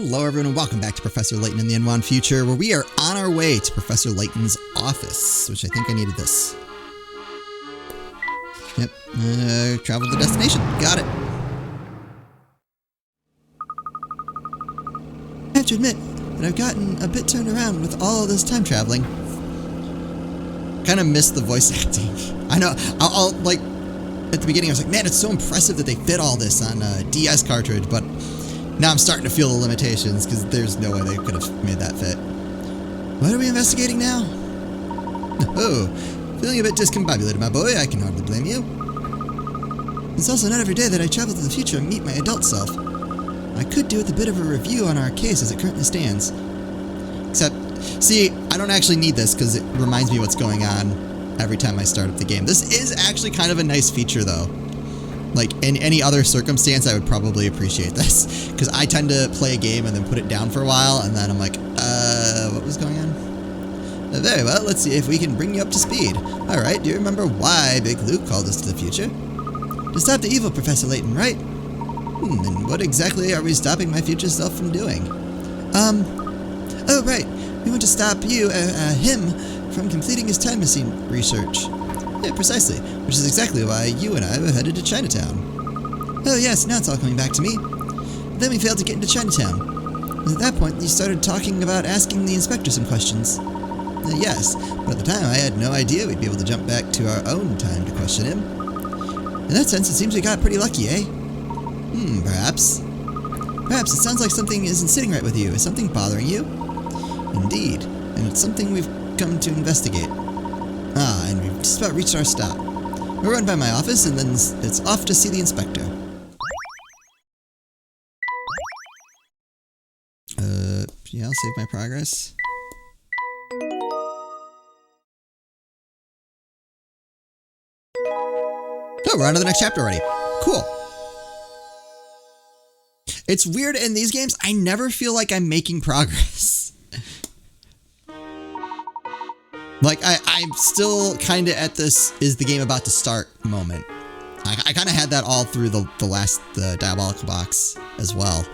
Hello everyone and welcome back to Professor Layton in the Unwound Future, where we are on our way to Professor Layton's office, which I think I needed this. Yep, travel to destination. Got it. I have to admit that I've gotten a bit turned around with all of this time traveling. Kind of missed the voice acting. I know, I'll like, at the beginning I was like, man, it's so impressive that they fit all this on a DS cartridge, but now I'm starting to feel the limitations because there's no way they could have made that fit. What are we investigating now? Oh, feeling a bit discombobulated, my boy. I can hardly blame you. It's also not every day that I travel to the future and meet my adult self. I could do with a bit of a review on our case as it currently stands. Except, see, I don't actually need this because it reminds me what's going on every time I start up the game. This is actually kind of a nice feature, though. Like, in any other circumstance, I would probably appreciate this. Because I tend to play a game and then put it down for a while, and then I'm like, what was going on? Very well, let's see if we can bring you up to speed. Alright, do you remember why Big Luke called us to the future? To stop the evil, Professor Layton, right? And what exactly are we stopping my future self from doing? Oh, right. We want to stop him from completing his time machine research. Yeah, precisely, which is exactly why you and I were headed to Chinatown. Oh yes, now it's all coming back to me. Then we failed to get into Chinatown. And at that point, you started talking about asking the inspector some questions. Yes, but at the time I had no idea we'd be able to jump back to our own time to question him. In that sense, it seems we got pretty lucky, eh? Perhaps. Perhaps it sounds like something isn't sitting right with you. Is something bothering you? Indeed, and it's something we've come to investigate. Ah, and we've just about reached our stop. We're run by my office, and then it's off to see the inspector. Yeah, I'll save my progress. Oh, we're on to the next chapter already. Cool. It's weird in these games, I never feel like I'm making progress. Like, I'm still kind of at this, is the game about to start moment. I kind of had that all through the last Diabolical box as well.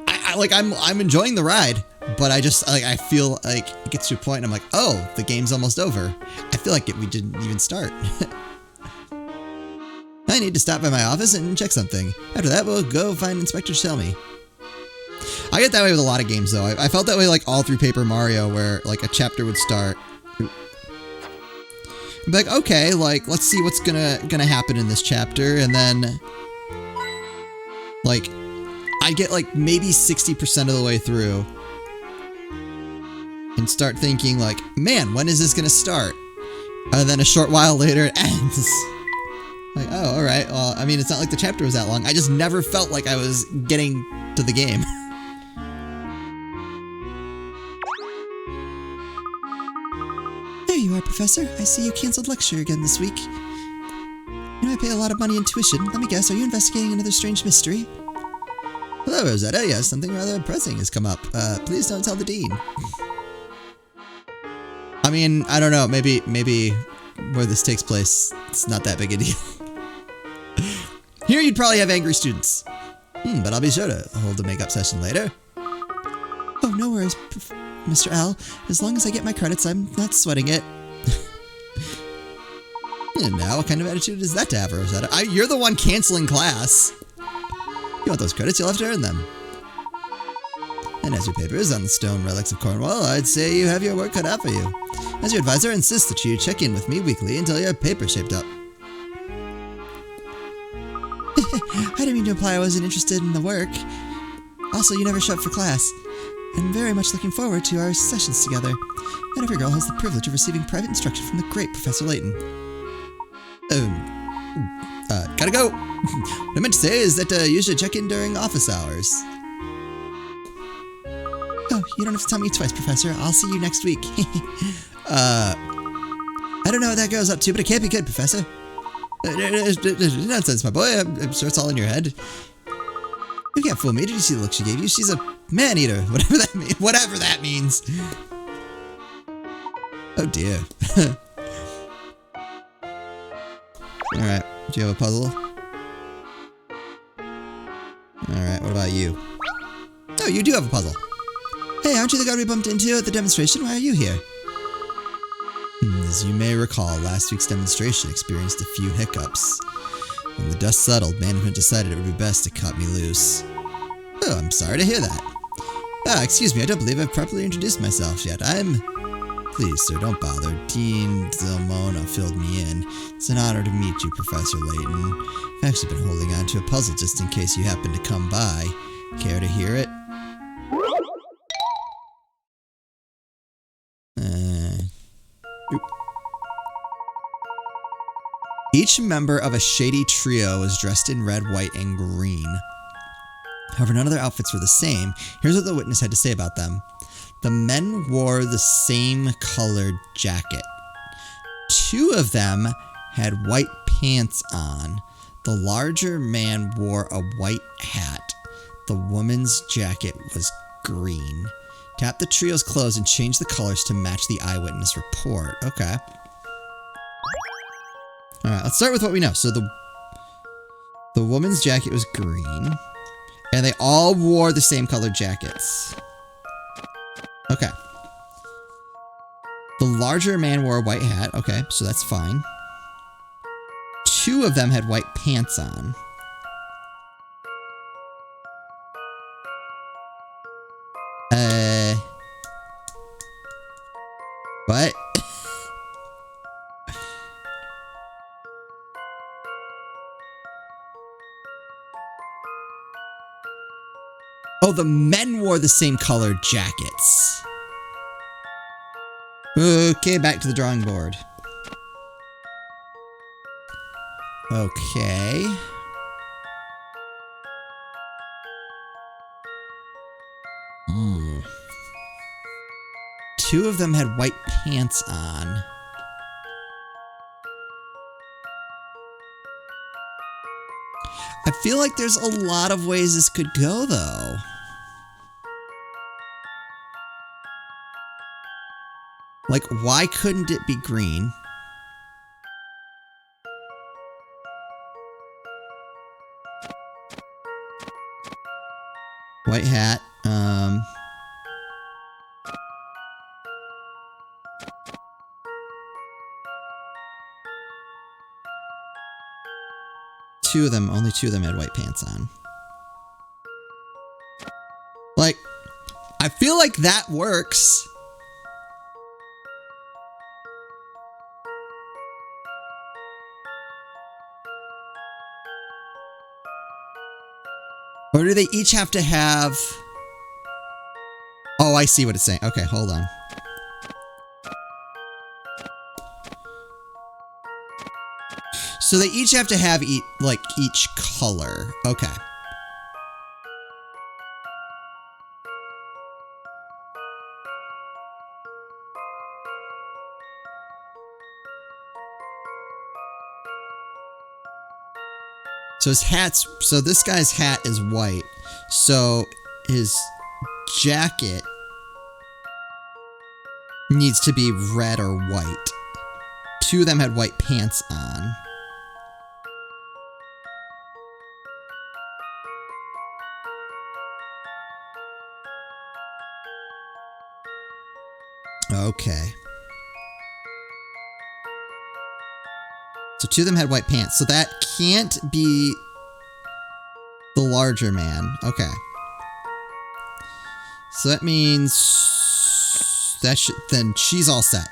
I'm enjoying the ride, but I just, like, I feel like it gets to a point and I'm like, oh, the game's almost over. I feel like we didn't even start. I need to stop by my office and check something. After that, we'll go find Inspector Shelmy. I get that way with a lot of games, though. I felt that way, like, all through Paper Mario, where, like, a chapter would start. I'd be like, okay, like, let's see what's gonna happen in this chapter, and then, like, I get, like, maybe 60% of the way through, and start thinking, like, man, when is this gonna start? And then a short while later, it ends. Like, oh, alright, well, I mean, it's not like the chapter was that long. I just never felt like I was getting to the game. There you are, Professor. I see you canceled lecture again this week. You know I pay a lot of money in tuition. Let me guess, are you investigating another strange mystery? Hello, Rosetta. Yes, something rather pressing has come up. Please don't tell the dean. I mean, I don't know. Maybe where this takes place, it's not that big a deal. Here you'd probably have angry students. But I'll be sure to hold a makeup session later. Oh, no worries, Mr. L. As long as I get my credits, I'm not sweating it. And now, what kind of attitude is that to have, Rosetta? You're the one canceling class. You want those credits, you'll have to earn them. And as your paper is on the stone relics of Cornwall, I'd say you have your work cut out for you. As your advisor, I insist that you check in with me weekly until your paper's shaped up. I didn't mean to imply I wasn't interested in the work. Also, you never show up for class. I'm very much looking forward to our sessions together. Not every girl has the privilege of receiving private instruction from the great Professor Layton. Gotta go. What I meant to say is that you should check in during office hours. Oh, you don't have to tell me twice, Professor. I'll see you next week. I don't know what that girl's up to, but it can't be good, Professor. Nonsense, my boy. I'm sure it's all in your head. You can't fool me. Did you see the look she gave you? She's a man-eater. Whatever that means. Oh, dear. Alright. Do you have a puzzle? Alright, what about you? Oh, you do have a puzzle. Hey, aren't you the guy we bumped into at the demonstration? Why are you here? As you may recall, last week's demonstration experienced a few hiccups. When the dust settled, management decided it would be best to cut me loose. Oh, I'm sorry to hear that. Ah, excuse me, I don't believe I've properly introduced myself yet. Please, sir, don't bother. Dean Zelmona filled me in. It's an honor to meet you, Professor Layton. I've actually been holding on to a puzzle just in case you happen to come by. Care to hear it? Each member of a shady trio was dressed in red, white, and green. However, none of their outfits were the same. Here's what the witness had to say about them. The men wore the same colored jacket. 2 of them had white pants on. The larger man wore a white hat. The woman's jacket was green. Tap the trio's clothes and change the colors to match the eyewitness report. Okay. Alright, let's start with what we know. So the woman's jacket was green. And they all wore the same colored jackets. Okay. The larger man wore a white hat. Okay, so that's fine. 2 of them had white pants on. What? Oh, the men wore the same colored jackets. Okay, back to the drawing board. Okay. Hmm. 2 of them had white pants on. I feel like there's a lot of ways this could go, though. Like, why couldn't it be green? White hat. 2 of them, only 2 of them had white pants on. Like, I feel like that works. Or do they each have to have... Oh, I see what it's saying. Okay, hold on. So they each have to have each color. Okay. So so this guy's hat is white. So his jacket needs to be red or white. 2 of them had white pants on. Okay. So 2 of them had white pants. So that can't be the larger man. Okay. So that means that then she's all set.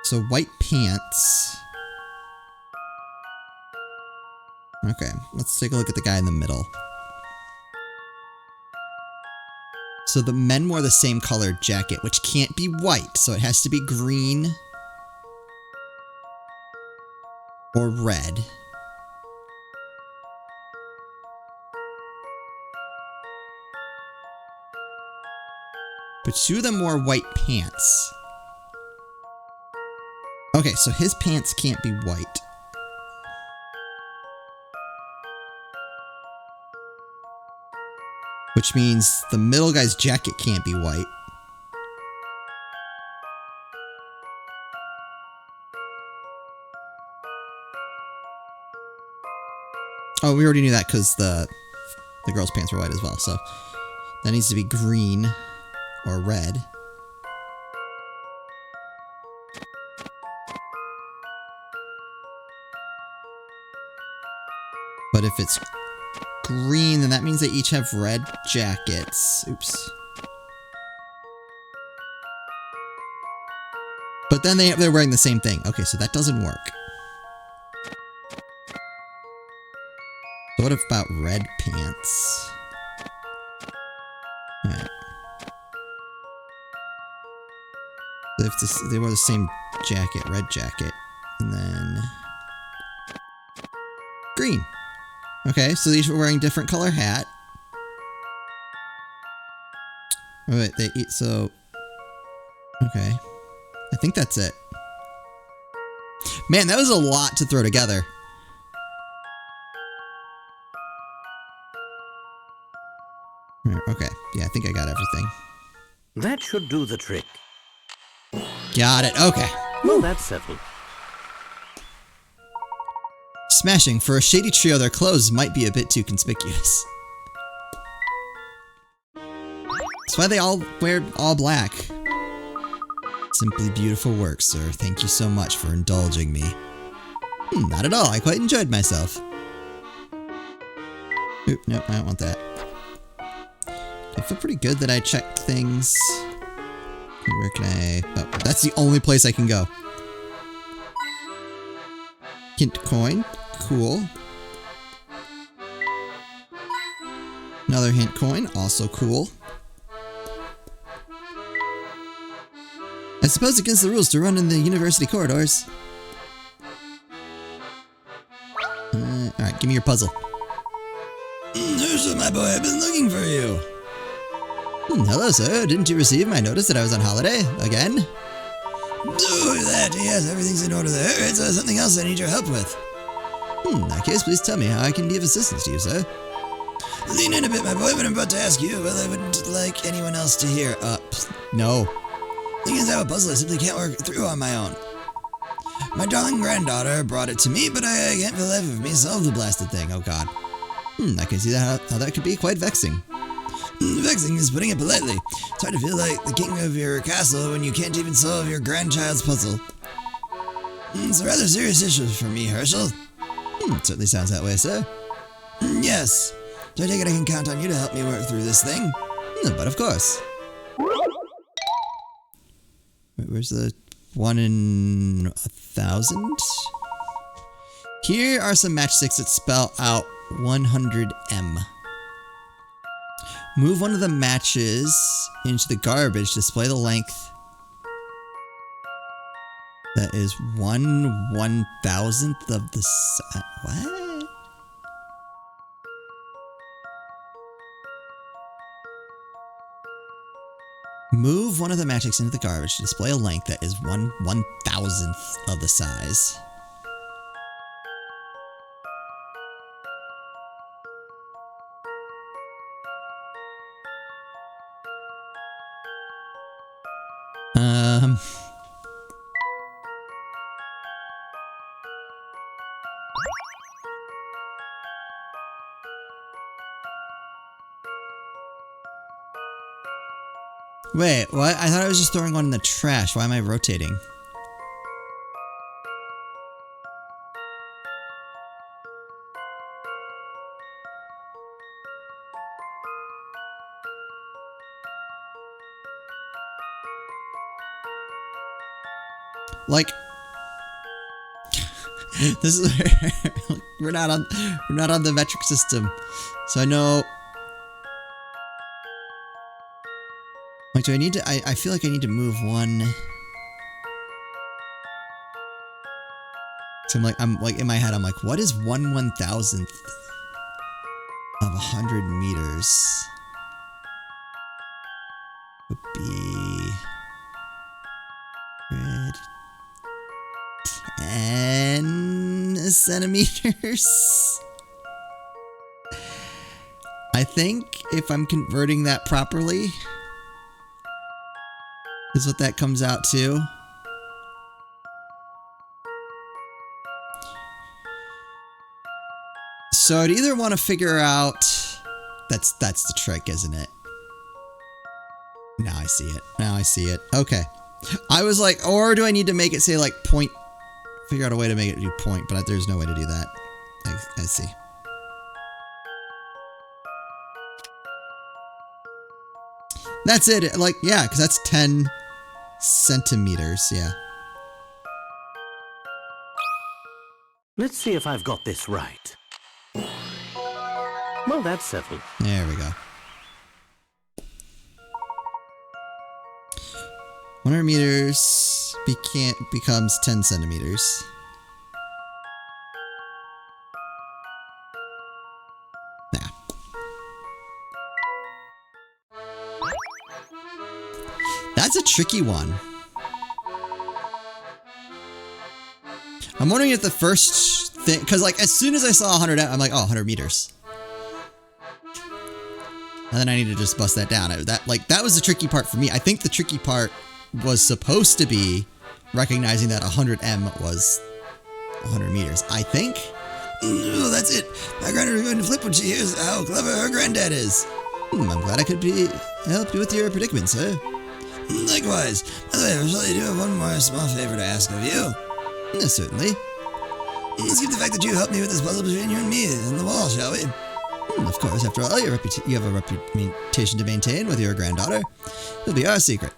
So white pants. Okay, let's take a look at the guy in the middle. So the men wore the same colored jacket, which can't be white, so it has to be green or red. But 2 of them wore white pants. Okay, so his pants can't be white. Which means the middle guy's jacket can't be white. Oh, we already knew that because the girl's pants were white as well. So that needs to be green or red. But if it's green, then that means they each have red jackets. Oops. But then they're wearing the same thing. Okay, so that doesn't work. So what about red pants? Alright. They wear the same jacket, red jacket. And then... green. Okay, so these were wearing different color hat. Oh, wait, they eat, so... okay. I think that's it. Man, that was a lot to throw together. Okay, yeah, I think I got everything. That should do the trick. Got it, okay. Well, that's settled. Smashing. For a shady trio, their clothes might be a bit too conspicuous. That's why they all wear all black. Simply beautiful work, sir. Thank you so much for indulging me. Not at all. I quite enjoyed myself. Oop, nope, I don't want that. I feel pretty good that I checked things. Where can I... oh, that's the only place I can go. Hint coin. Cool. Another hint coin. Also cool. I suppose against the rules to run in the university corridors. Alright, give me your puzzle. Herschel, my boy, I've been looking for you. Hello, sir. Didn't you receive my notice that I was on holiday? Again? Oh, that. Yes, everything's in order there. It's something else I need your help with. In that case, please tell me how I can be of assistance to you, sir. Lean in a bit, my boy, but I'm about to ask you whether I wouldn't like anyone else to hear. No. Thing is, I have a puzzle I simply can't work through on my own. My darling granddaughter brought it to me, but I can't for the life of me solve the blasted thing. Oh, God. I can see how that could be quite vexing. Vexing is putting it politely. It's hard to feel like the king of your castle when you can't even solve your grandchild's puzzle. It's a rather serious issue for me, Herschel. It certainly sounds that way, sir. Yes. So I take it I can count on you to help me work through this thing? But of course. Wait, where's the 1 in 1,000? Here are some matchsticks that spell out 100M. Move one of the matches into the garbage. Display the length. That is 1/1000th of the size. What? Move one of the matchsticks into the garbage to display a length that is 1/1000th of the size. Wait, what? I thought I was just throwing one in the trash. Why am I rotating? Like, this is we're not on the metric system, so I know. Like, do I need to? I feel like I need to move one. So I'm like in my head. I'm like, what is 1/1000th of 100 meters? Would be 10 centimeters. I think if I'm converting that properly, is what that comes out to. So I'd either want to figure out... That's the trick, isn't it? Now I see it. Now I see it. Okay. I was like, or do I need to make it say like point... Figure out a way to make it do point, but there's no way to do that. I see. That's it. Like, yeah, because that's 10 centimeters. Yeah. Let's see if I've got this right. Well, that's settled. There we go. 100 meters becomes 10 centimeters. Yeah. That's a tricky one. I'm wondering if the first thing, because like as soon as I saw 100, I'm like, oh, 100 meters. And then I need to just bust that down. That was the tricky part for me. I think the tricky part was supposed to be recognizing that 100m was 100 meters. I think. Oh, that's it. My granddaughter is going to flip when she hears how clever her granddad is. I'm glad I could help you with your predicament, sir. Likewise. By the way, I really do have one more small favor to ask of you. Yes, certainly. Let's keep the fact that you helped me with this puzzle between you and me on the wall, shall we? Of course, after all, you have a reputation to maintain with your granddaughter. It'll be our secret.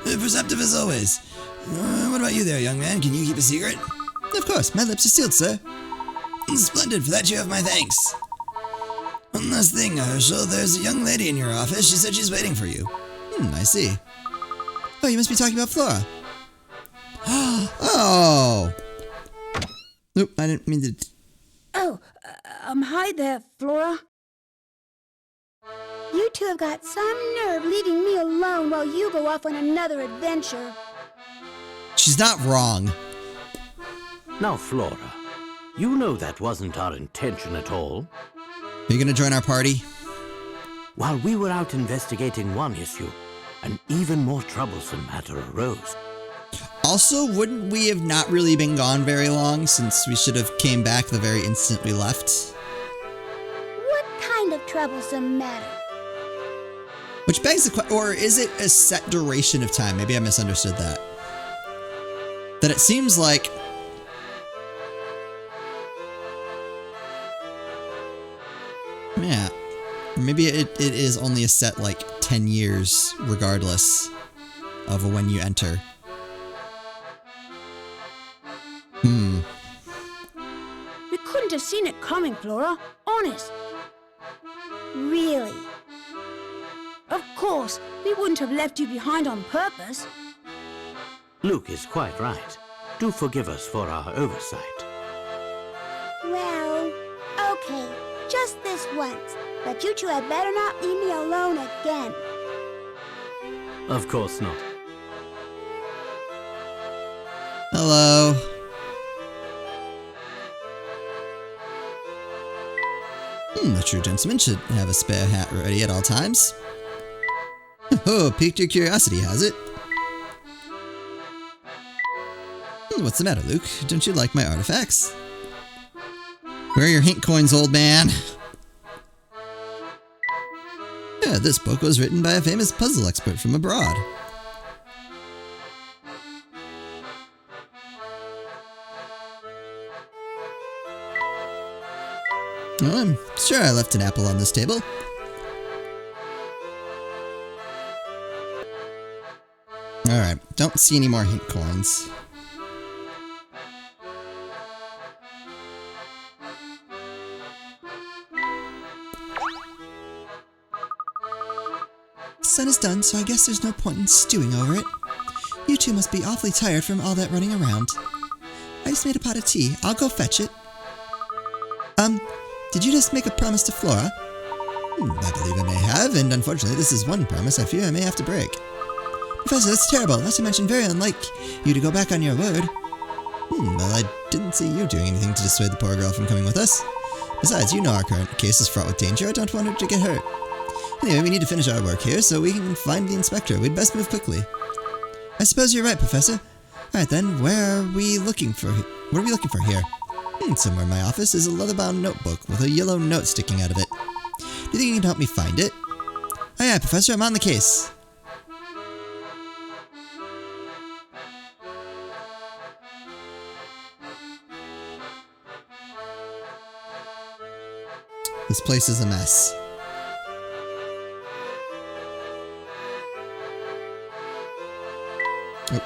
Perceptive as always. What about you there, young man? Can you keep a secret? Of course, my lips are sealed, sir. Splendid, for that you have my thanks. One last thing, Herschel, there's a young lady in your office. She said she's waiting for you. I see. Oh, you must be talking about Flora. Oh! Nope, I didn't mean to... Oh, hi there, Flora. You two have got some nerve leaving me alone while you go off on another adventure. She's not wrong. Now, Flora, you know that wasn't our intention at all. Are you gonna join our party? While we were out investigating one issue, an even more troublesome matter arose. Also, wouldn't we have not really been gone very long, since we should have came back the very instant we left? What kind of troublesome matter? Which begs the question, or is it a set duration of time? Maybe I misunderstood that. That it seems like... Yeah. Or maybe it is only a set, like, 10 years, regardless of when you enter. We couldn't have seen it coming, Flora. Honest. Really? Of course, we wouldn't have left you behind on purpose. Luke is quite right. Do forgive us for our oversight. Well, okay. Just this once. But you two had better not leave me alone again. Of course not. Hello. A true gentleman should have a spare hat ready at all times. Oh, piqued your curiosity, has it? What's the matter, Luke? Don't you like my artifacts? Where are your hint coins, old man? Yeah, this book was written by a famous puzzle expert from abroad. Oh, I'm sure I left an apple on this table. Alright, don't see any more hint coins. The sun is done, so I guess there's no point in stewing over it. You two must be awfully tired from all that running around. I just made a pot of tea. I'll go fetch it. Did you just make a promise to Flora? I believe I may have, and unfortunately this is one promise I fear I may have to break. Professor, that's terrible, not to mention very unlike you to go back on your word. Well, I didn't see you doing anything to dissuade the poor girl from coming with us. Besides, you know our current case is fraught with danger. I don't want her to get hurt. Anyway, we need to finish our work here so we can find the inspector. We'd best move quickly. I suppose you're right, Professor. Alright then, what are we looking for here? Somewhere in my office is a leather-bound notebook with a yellow note sticking out of it. Do you think you can help me find it? Oh yeah, Professor, I'm on the case. This place is a mess. Oh.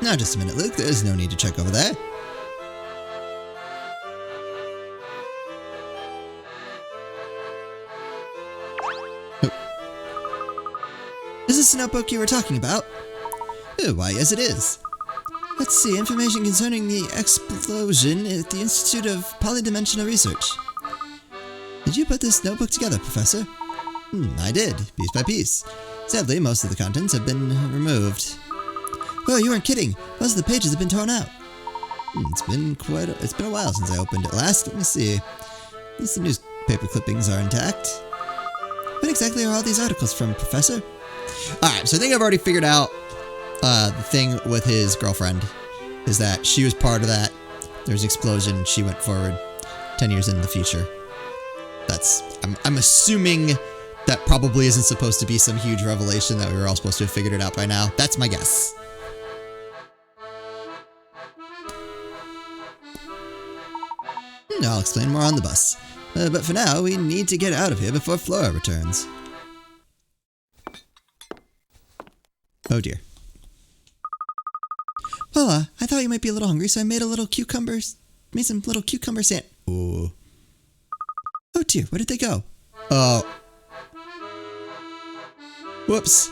Now just a minute, Luke. There's no need to check over there. Is this the notebook you were talking about? Oh, why, yes it is. Let's see, information concerning the explosion at the Institute of Polydimensional Research. Did you put this notebook together, Professor? I did, piece by piece. Sadly, most of the contents have been removed. Oh, you weren't kidding. Most of the pages have been torn out. It's been a while since I opened it last. Let me see. At least the newspaper clippings are intact. What exactly are all these articles from, Professor? Alright, so I think I've already figured out the thing with his girlfriend is that she was part of that. There's an explosion. She went forward 10 years into the future. I'm assuming that probably isn't supposed to be some huge revelation that we were all supposed to have figured it out by now. That's my guess. I'll explain more on the bus. But for now, we need to get out of here before Flora returns. Oh dear. Paula, I thought you might be a little hungry, so I made some little cucumber sandwich. Ooh. Oh dear, where did they go? Oh. Whoops.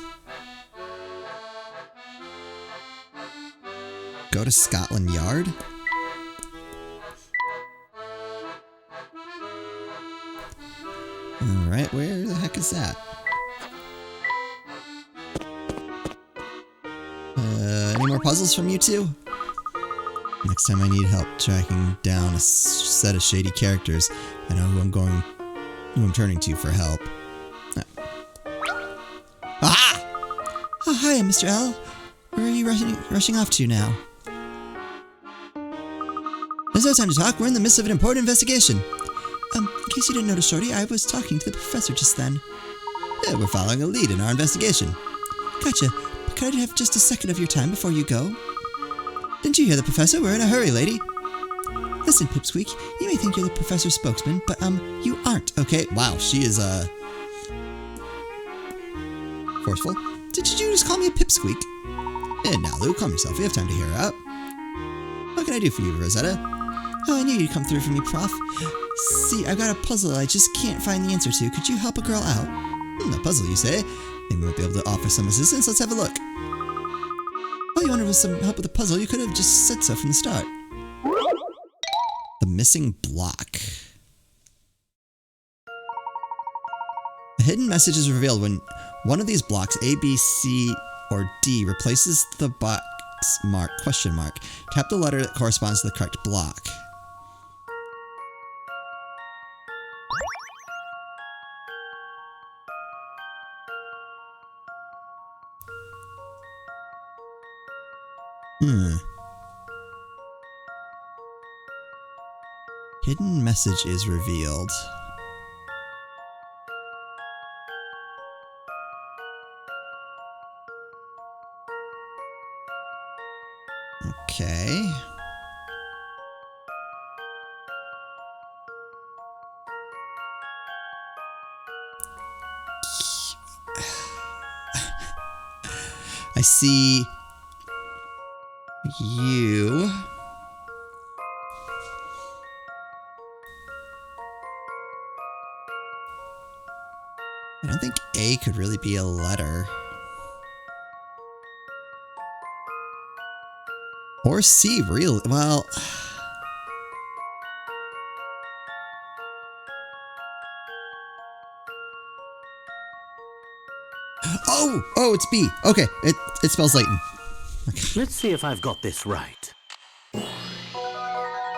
Go to Scotland Yard? Alright, where the heck is that? Any more puzzles from you two? Next time I need help tracking down a set of shady characters, I know who I'm turning to for help. Ah! Oh, hi, Mr. L. Where are you rushing off to now? There's no time to talk. We're in the midst of an important investigation. In case you didn't notice, Shorty, I was talking to the professor just then. Yeah, we're following a lead in our investigation. Gotcha. But could I have just a second of your time before you go? Didn't you hear the professor? We're in a hurry, lady. Listen, Pipsqueak, you may think you're the professor's spokesman, but, you aren't, okay? Wow, she is, forceful. Did you just call me a Pipsqueak? And now, Lou, calm yourself. We have time to hear her out. What can I do for you, Rosetta? Oh, I knew you'd come through for me, Prof. See, I've got a puzzle I just can't find the answer to. Could you help a girl out? A puzzle, you say? Maybe we might be able to offer some assistance. Let's have a look. All you wanted was some help with the puzzle. You could have just said so from the start. The missing block. A hidden message is revealed when one of these blocks, A, B, C, or D, replaces the box mark, question mark. Tap the letter that corresponds to the correct block. Hidden message is revealed. Okay. I see you. I don't think A could really be a letter. Or C, really? Well... Oh, it's B. Okay, it spells Layton. Okay. Let's see if I've got this right.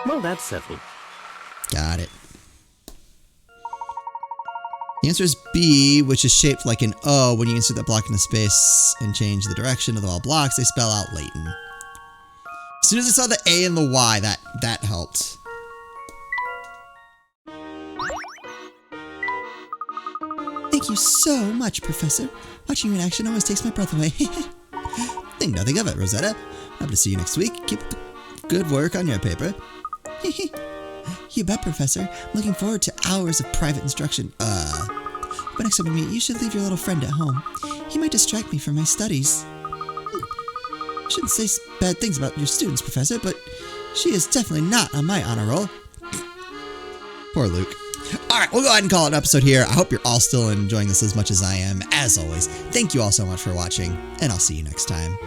Well, that's settled. Got it. The answer is B, which is shaped like an O. When you insert that block into space and change the direction of all blocks, they spell out Layton. As soon as I saw the A and the Y, that helped. Thank you so much, Professor. Watching you in action always takes my breath away. Think nothing of it, Rosetta. Hope to see you next week. Keep up the good work on your paper. You bet, Professor. I'm looking forward to hours of private instruction. But next time we meet, you should leave your little friend at home. He might distract me from my studies. Shouldn't say bad things about your students, Professor, but she is definitely not on my honor roll. Poor Luke. Alright, we'll go ahead and call it an episode here. I hope you're all still enjoying this as much as I am. As always, thank you all so much for watching, and I'll see you next time.